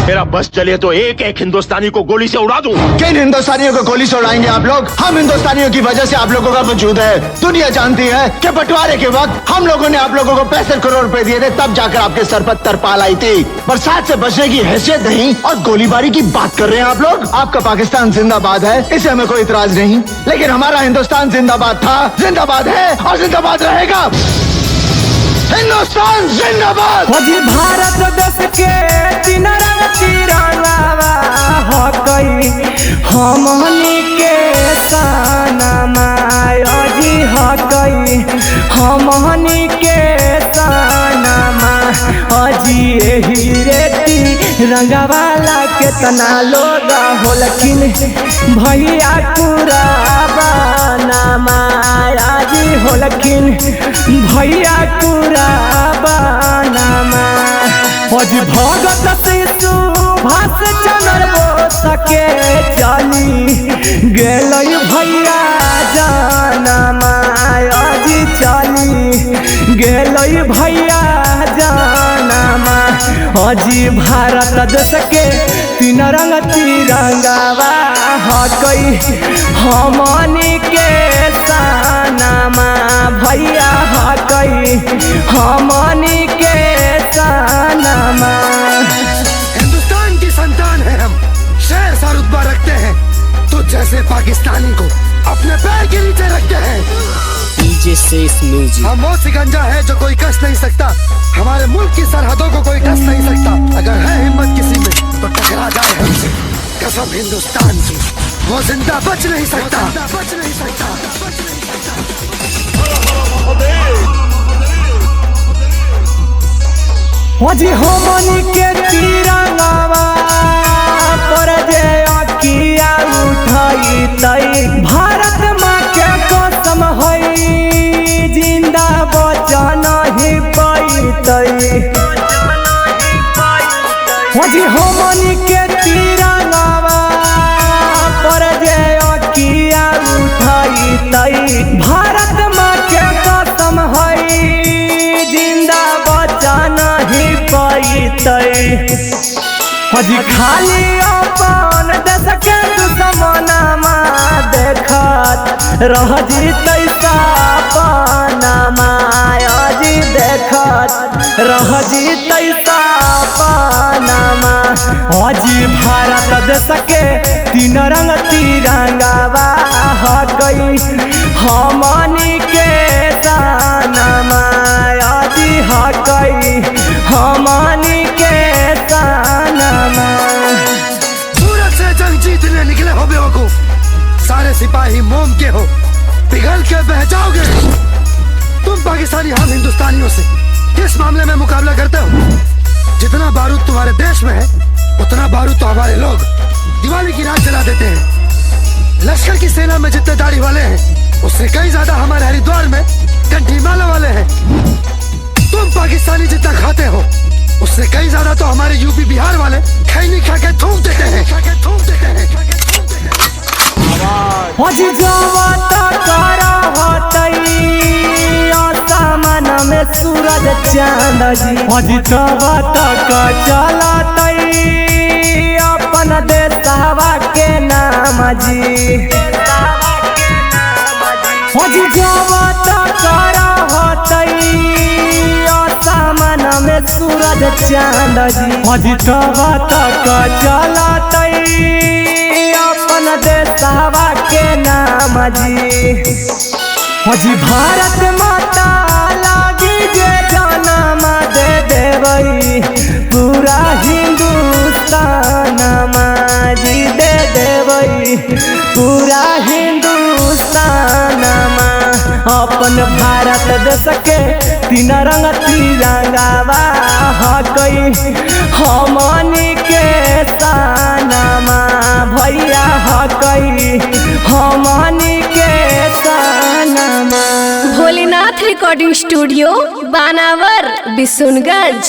मेरा बस चले तो एक एक हिंदुस्तानी को गोली से उड़ा दूं। किन हिंदुस्तानियों को गोली से उड़ाएंगे आप लोग? हम हिंदुस्तानियों की वजह से आप लोगों का वजूद है। दुनिया जानती है कि बंटवारे के वक्त हम लोगों ने आप लोगों को 65 करोड़ रुपए दिए थे, तब जाकर आपके सर पर तरपाल आई थी। बरसात से बचने की हैसियत नहीं और गोलीबारी की बात कर रहे हैं आप लोग। आपका पाकिस्तान जिंदाबाद है, इसे हमें कोई इतराज नहीं, लेकिन हमारा हिंदुस्तान जिंदाबाद था, जिंदाबाद है और जिंदाबाद रहेगा। हिंदुस्तान जिंदाबाद। भारत देश के तीन रंग तिरंगा हकई हमनी के सनमा अजी हकई हमनी के सनमा अजी एही रेती रंगवाला केतना लोग होलकिन भैया कुराबानमा अजी होलकिन भैया कुराबानमा अजी भगत शिशु भाष चंद्र बोस के चली गेलई भैया जानमा अजी चली गेलई भैया जानमा अजी भारत देश के तीन रंग तिरंगावा हकई हमनी के सनमा भैया हकई हमनी के सनमा। हिंदुस्तान की संतान है हम, शेर सा रुतबा रखते हैं, तो जैसे पाकिस्तानी को अपने पैर के नीचे रखते हैं। डीजे सेस म्यूजिक। हम वो सिकंजा है जो कोई कस नहीं सकता, हमारे मुल्क की सरहदों को कोई डस नहीं सकता। अगर है हिम्मत किसी में तो टकरा जाए हमसे, कसम हिंदुस्तान की, वो जिंदा बच नहीं सकता, बच नहीं सकता, बच नहीं सकता। अजी हमनी के तिरंगावा पर जे अकिया उठाई तई भारत माँ के कसम हई जिंदा बचन ही पैतई। अजी हमनी के तिरंगावा पर जे अकिया उठाई तई भारत माँ के कसम हई जिंदा बचन ही पैतई। अजी खाली अपन देश के दुश्मनमा देखत रह जीतै सपनमा अजी देखत रह जीतै सपनमा। अजी भारत देश के तीन रंग तिरंगावा हकई हमनी के सनमा अजी हकई हमनी के सनमा। सूरत से जंग जीतने निकले हो बेवकूफ, सारे सिपाही मोम के हो, पिघल के बह जाओगे। तुम पाकिस्तानी हम हिंदुस्तानियों से किस मामले में मुकाबला करते हो? जितना बारूद तुम्हारे देश में है उतना बारूद तो हमारे लोग दिवाली की रात जला देते हैं। लश्कर की सेना में जितने दाढ़ी वाले हैं उससे कई ज्यादा हमारे हरिद्वार में कंठी माला वाले हैं। तुम पाकिस्तानी जितना खाते हो उससे कई ज्यादा तो हमारे यूपी बिहार वाले खैनी खा के थूक देते हैं, खा के थूक देते हैं, खा के थूक देते हैं। अजी जवात करा हतई आसमान में सूरज चांद जी अजी जवात का चलतई अपन देशवा के नाम जी अजी जवात करा हतई आसमान में सूरज चांद जी अजी जवात का चलतई अपन देशवा के नाम जी। अजी भारत माता लागी जे जनम दे देवई पूरा हिंदुस्तान जी दे देवई पूरा हिंदुस्तान। अपन भारत देश के तीन रंग तिरंगावा हकई हमनी के सनमा भैया हकई हमनी के सनमा। भोलेनाथ रिकॉर्डिंग स्टूडियो बानावर बिशुनगंज।